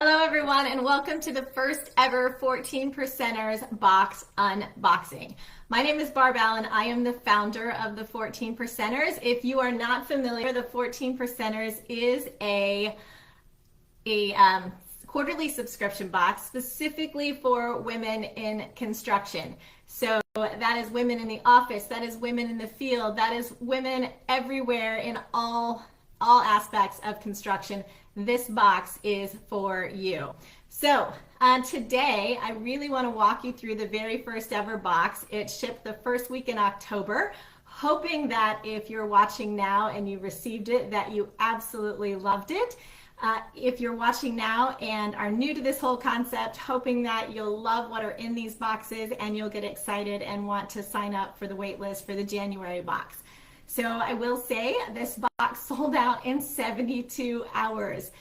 Hello everyone and welcome to the first ever 14 Percenters box unboxing. My name is Barb Allen. I am the founder of the 14 Percenters. If you are not familiar, the 14 Percenters is a quarterly subscription box specifically for women in construction. So that is women in the office, that is women in the field, that is women everywhere in all aspects of construction. This box is for you. So today I really want to walk you through the very first ever box. It shipped the first week in October, hoping that if you're watching now and you received it, that you absolutely loved it. If you're watching now and are new to this whole concept, hoping that you'll love what are in these boxes and you'll get excited and want to sign up for the wait list for the January box. So I will say this box sold out in 72 hours.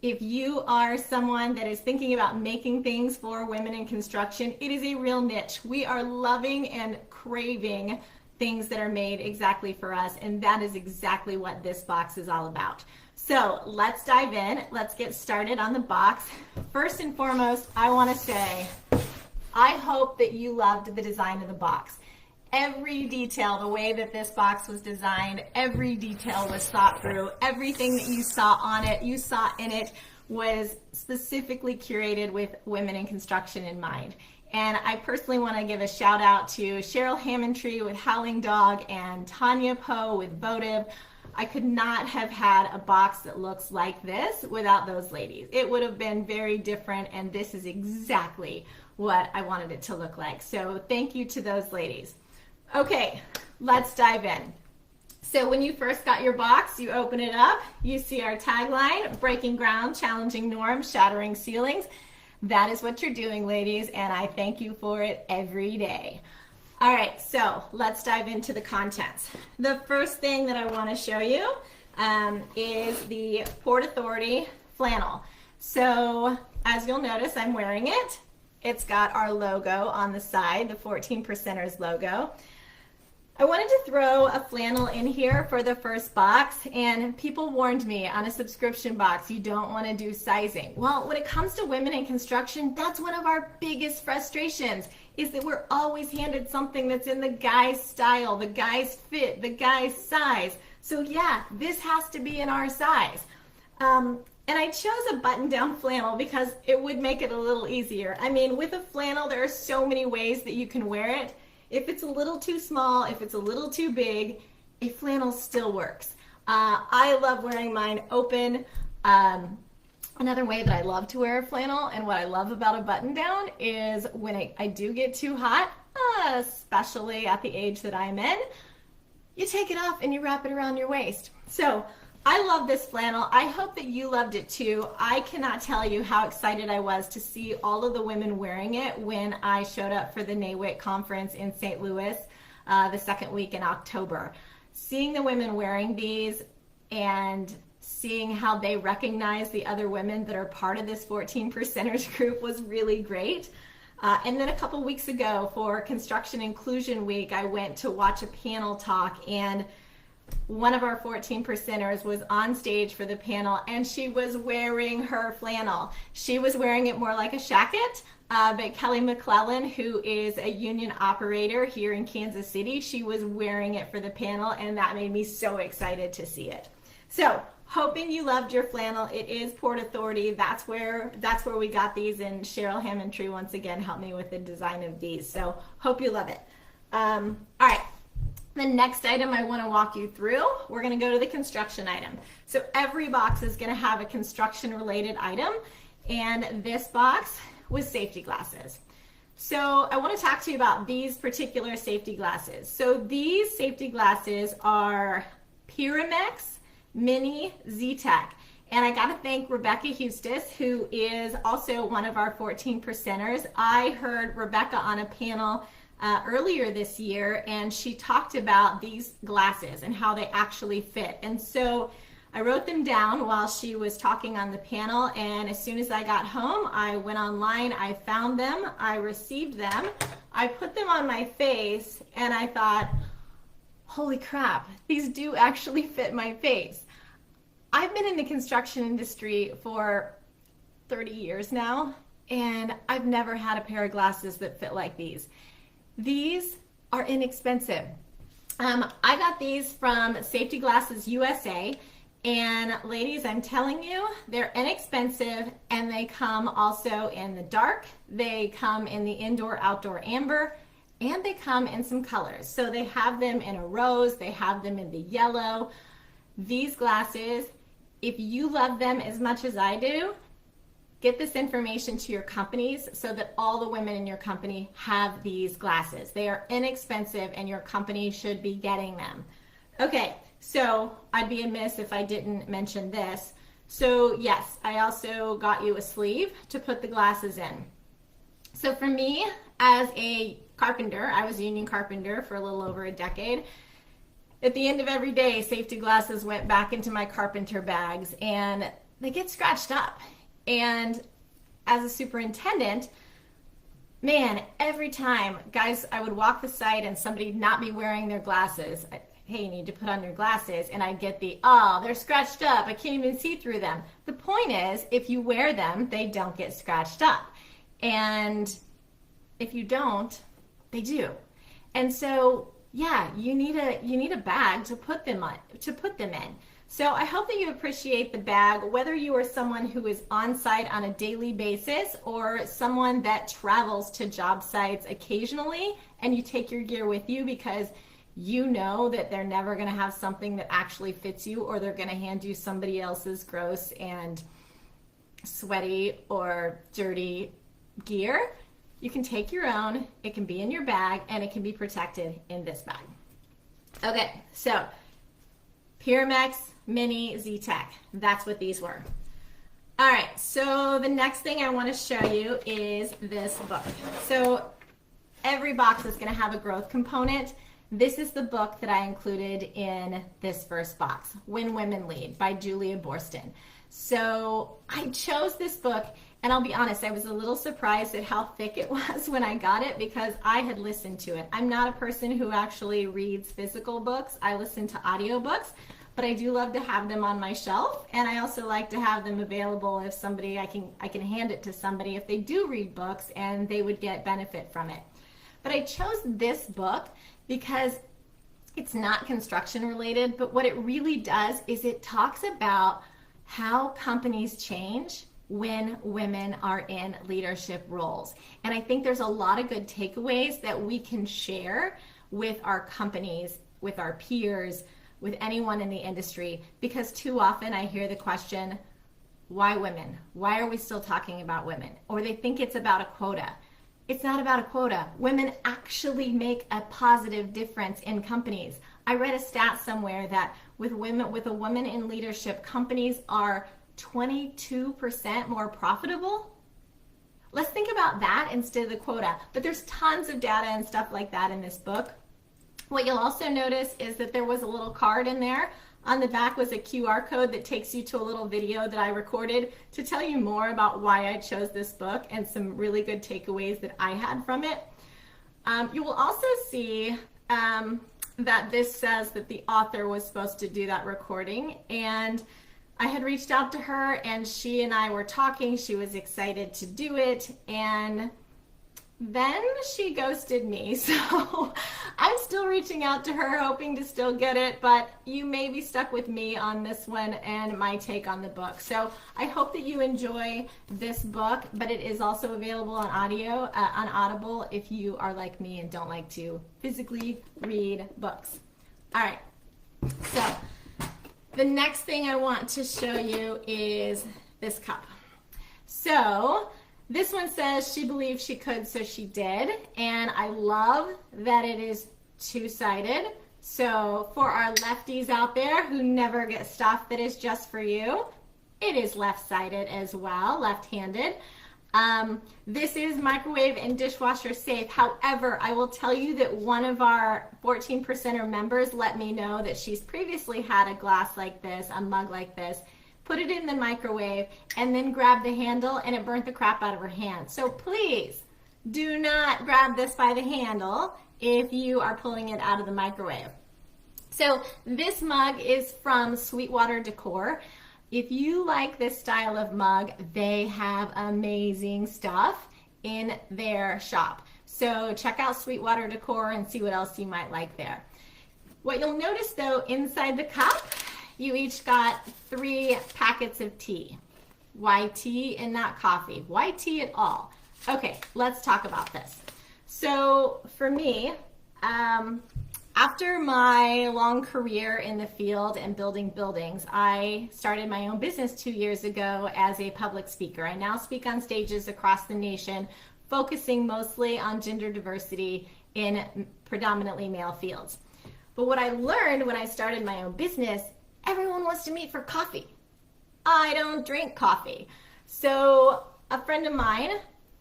If you are someone that is thinking about making things for women in construction, it is a real niche. We are loving and craving things that are made exactly for us, and that is exactly what this box is all about. So let's dive in. Let's get started on the box. First and foremost, I want to say, I hope that you loved the design of the box. Every detail, the way that this box was designed, every detail was thought through. Everything that you saw on it, you saw in it, was specifically curated with women in construction in mind. And I personally want to give a shout out to Cheryl Hammondtree with Howling Dog and Tanya Poe with Votive. I could not have had a box that looks like this without those ladies. It would have been very different, and this is exactly what I wanted it to look like. So thank you to those ladies. Okay, let's dive in. So when you first got your box, you open it up, you see our tagline, breaking ground, challenging norms, shattering ceilings. That is what you're doing, ladies, and I thank you for it every day. All right, so let's dive into the contents. The first thing that I want to show you is the Port Authority flannel. So as you'll notice, I'm wearing it. It's got our logo on the side, the 14 Percenters logo. I wanted to throw a flannel in here for the first box, and people warned me on a subscription box, you don't want to do sizing. Well, when it comes to women in construction, that's one of our biggest frustrations, is that we're always handed something that's in the guy's style, the guy's fit, the guy's size. So yeah, this has to be in our size. And I chose a button-down flannel because it would make it a little easier. I mean, with a flannel, there are so many ways that you can wear it. If it's a little too small, if it's a little too big, a flannel still works. I love wearing mine open. Another way that I love to wear a flannel, and what I love about a button-down, is when I do get too hot, especially at the age that I'm in, you take it off and you wrap it around your waist. So I love this flannel. I hope that you loved it too. I cannot tell you how excited I was to see all of the women wearing it when I showed up for the NAWIC conference in St. Louis the second week in October. Seeing the women wearing these and seeing how they recognize the other women that are part of this 14 Percenters group was really great. And then a couple weeks ago for Construction Inclusion Week, I went to watch a panel talk, and one of our 14 Percenters was on stage for the panel, and she was wearing her flannel. She was wearing it more like a shacket, but Kelly McClellan, who is a union operator here in Kansas City, she was wearing it for the panel, and that made me so excited to see it. So hoping you loved your flannel. It is Port Authority. That's where we got these, and Cheryl Hammondtree once again helped me with the design of these. So hope you love it. All right. The next item I want to walk you through, we're going to go to the construction item. So every box is going to have a construction related item, and this box was safety glasses. So I want to talk to you about these particular safety glasses. So these safety glasses are Pyramx Mini Z-Tech. And I got to thank Rebecca Hustis, who is also one of our 14 Percenters. I heard Rebecca on a panel earlier this year, and she talked about these glasses and how they actually fit. And so I wrote them down while she was talking on the panel, and as soon as I got home, I went online, I found them, I received them, I put them on my face, and I thought, holy crap, these do actually fit my face. I've been in the construction industry for 30 years now, and I've never had a pair of glasses that fit like these. These are inexpensive. I got these from Safety Glasses USA, and ladies, I'm telling you, they're inexpensive, and they come also in the dark, they come in the indoor-outdoor amber, and they come in some colors. So they have them in a rose, they have them in the yellow. These glasses, if you love them as much as I do, get this information to your companies so that all the women in your company have these glasses. They are inexpensive and your company should be getting them. Okay, so I'd be amiss if I didn't mention this. So yes, I also got you a sleeve to put the glasses in. So for me, as a carpenter, I was a union carpenter for a little over a decade. At the end of every day, safety glasses went back into my carpenter bags and they get scratched up. And as a superintendent, man, every time, guys, I would walk the site and somebody not be wearing their glasses. Hey, you need to put on your glasses. And I'd get the, oh, they're scratched up. I can't even see through them. The point is, if you wear them, they don't get scratched up. And if you don't, they do. And so, yeah, you need a bag to put them in. So I hope that you appreciate the bag, whether you are someone who is on site on a daily basis or someone that travels to job sites occasionally and you take your gear with you because you know that they're never going to have something that actually fits you, or they're going to hand you somebody else's gross and sweaty or dirty gear. You can take your own, it can be in your bag, and it can be protected in this bag. Okay, so Pyramx Mini Z-Tech, that's what these were. All right, so the next thing I want to show you is this book. So every box is going to have a growth component. This is the book that I included in this first box, When Women Lead by Julia Boorstin. So I chose this book, and I'll be honest, I was a little surprised at how thick it was when I got it because I had listened to it. I'm not a person who actually reads physical books. I listen to audiobooks, but I do love to have them on my shelf, and I also like to have them available if somebody, I can hand it to somebody if they do read books and they would get benefit from it. But I chose this book because it's not construction related, but what it really does is it talks about how companies change when women are in leadership roles. And I think there's a lot of good takeaways that we can share with our companies, with our peers, with anyone in the industry, because too often I hear the question, why women? Why are we still talking about women? Or they think it's about a quota. It's not about a quota. Women actually make a positive difference in companies. I read a stat somewhere that with a woman in leadership, companies are 22% more profitable. Let's think about that instead of the quota. But there's tons of data and stuff like that in this book. What you'll also notice is that there was a little card in there. On the back was a QR code that takes you to a little video that I recorded to tell you more about why I chose this book and some really good takeaways that I had from it. You will also see that this says that the author was supposed to do that recording, and I had reached out to her and she and I were talking. She was excited to do it, and then she ghosted me. So I'm still reaching out to her, hoping to still get it, but you may be stuck with me on this one and my take on the book. So I hope that you enjoy this book, but it is also available on audio, on Audible, if you are like me and don't like to physically read books. All right, so the next thing I want to show you is this cup. So this one says she believed she could, so she did. And I love that it is two-sided. So for our lefties out there who never get stuff that is just for you, it is left-sided as well, left-handed. This is microwave and dishwasher safe. However, I will tell you that one of our 14%er members let me know that she's previously had a glass like this, a mug like this, put it in the microwave, and then grabbed the handle, and it burnt the crap out of her hand. So please do not grab this by the handle if you are pulling it out of the microwave. So this mug is from Sweetwater Decor. If you like this style of mug, they have amazing stuff in their shop. So check out Sweetwater Decor and see what else you might like there. What you'll notice though, inside the cup, you each got 3 packets of tea. Why tea and not coffee? Why tea at all? Okay, let's talk about this. So for me, after my long career in the field and building buildings, I started my own business 2 years ago as a public speaker. I now speak on stages across the nation, focusing mostly on gender diversity in predominantly male fields. But what I learned when I started my own business, everyone wants to meet for coffee. I don't drink coffee. So a friend of mine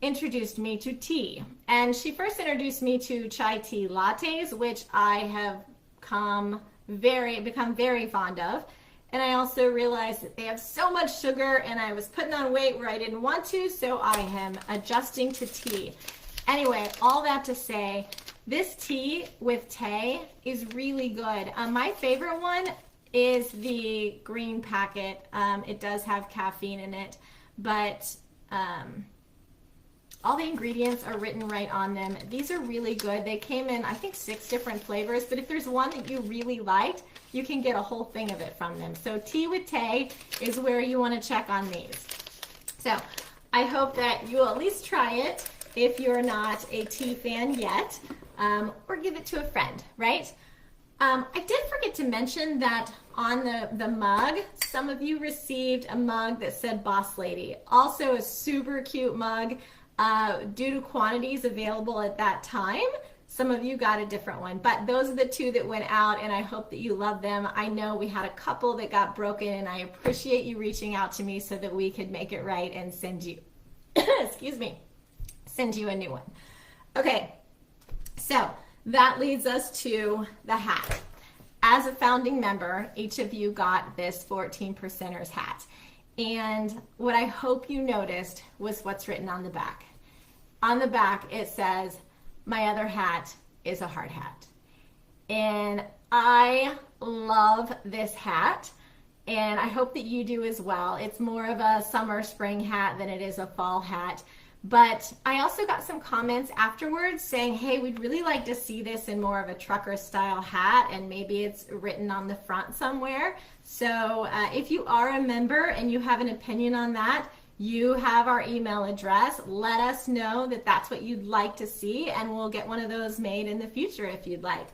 introduced me to tea, and she first introduced me to chai tea lattes, which I have become very fond of. And I also realized that they have so much sugar, and I was putting on weight where I didn't want to, so I am adjusting to tea. Anyway, all that to say, this tea with Tay is really good. My favorite one is the green packet. It does have caffeine in it, but all the ingredients are written right on them. These are really good. They came in, I think, 6 different flavors, but if there's one that you really liked, you can get a whole thing of it from them. So tea with Tay is where you want to check on these. So I hope that you will at least try it if you're not a tea fan yet, or give it to a friend, right? I did forget to mention that on the mug, some of you received a mug that said Boss Lady. Also a super cute mug. Due to quantities available at that time, some of you got a different one, but those are the 2 that went out, and I hope that you love them. I know we had a couple that got broken, and I appreciate you reaching out to me so that we could make it right and send you, excuse me, send you a new one. Okay, so that leads us to the hat. As a founding member, each of you got this 14%ers hat. And what I hope you noticed was what's written on the back. On the back, it says, my other hat is a hard hat. And I love this hat, and I hope that you do as well. It's more of a summer, spring hat than it is a fall hat. But I also got some comments afterwards saying, hey, we'd really like to see this in more of a trucker style hat, and maybe it's written on the front somewhere. So if you are a member and you have an opinion on that, you have our email address. Let us know that that's what you'd like to see, and we'll get one of those made in the future if you'd like.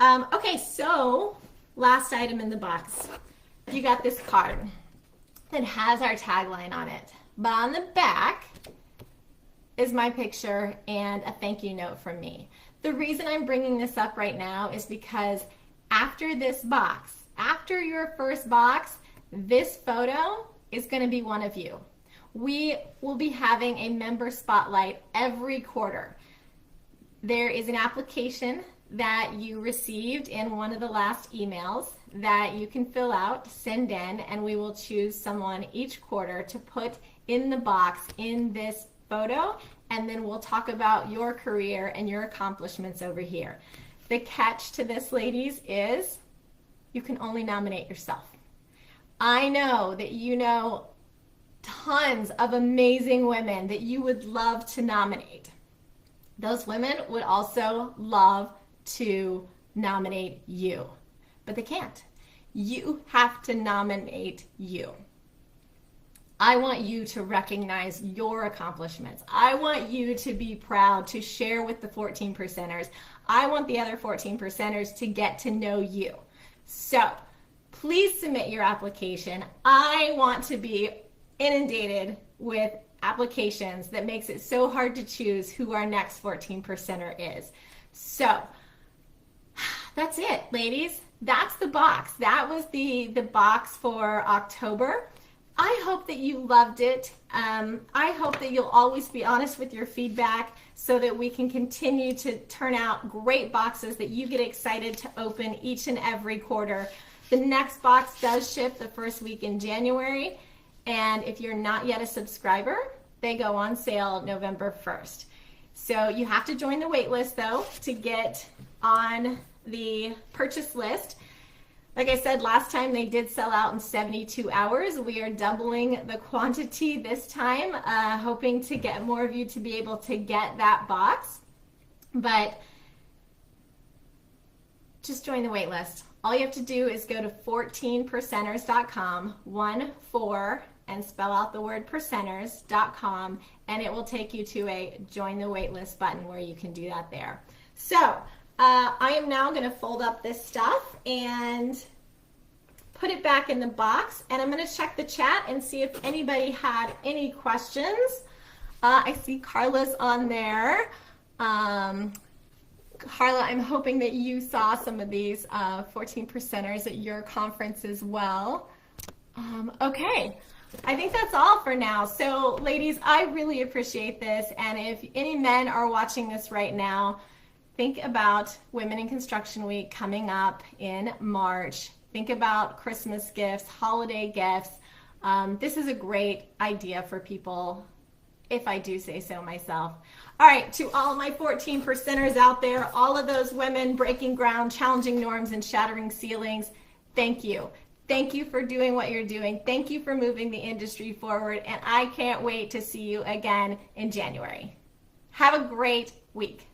Okay, so last item in the box. You got this card that has our tagline on it. But on the back is my picture and a thank you note from me. The reason I'm bringing this up right now is because after this box, after your first box, this photo is going to be one of you. We will be having a member spotlight every quarter. There is an application that you received in one of the last emails that you can fill out, send in, and we will choose someone each quarter to put in the box in this photo, and then we'll talk about your career and your accomplishments over here. The catch to this, ladies, is you can only nominate yourself. I know that you know tons of amazing women that you would love to nominate. Those women would also love to nominate you, but they can't. You have to nominate you. I want you to recognize your accomplishments. I want you to be proud to share with the 14%ers. I want the other 14%ers to get to know you. So please submit your application. I want to be inundated with applications that makes it so hard to choose who our next 14%er is. So that's it, ladies. That's the box. That was the box for October. I hope that you loved it. I hope that you'll always be honest with your feedback so that we can continue to turn out great boxes that you get excited to open each and every quarter. The next box does ship the first week in January, and if you're not yet a subscriber, they go on sale November 1st. So you have to join the wait list though to get on the purchase list. Like I said, last time they did sell out in 72 hours. We are doubling the quantity this time, hoping to get more of you to be able to get that box. But just join the wait list. All you have to do is go to 14percenters.com, 14, and spell out the word percenters.com, and it will take you to a join the wait list button where you can do that there. So I am now going to fold up this stuff and put it back in the box, and I'm going to check the chat and see if anybody had any questions. I see Carla's on there. Carla, I'm hoping that you saw some of these 14 percenters at your conference as well. Okay, I think that's all for now. So ladies, I really appreciate this, and if any men are watching this right now, think about Women in Construction Week coming up in March. Think about Christmas gifts, holiday gifts. This is a great idea for people, if I do say so myself. All right, to all my 14 percenters out there, all of those women breaking ground, challenging norms, and shattering ceilings, thank you. Thank you for doing what you're doing. Thank you for moving the industry forward, and I can't wait to see you again in January. Have a great week.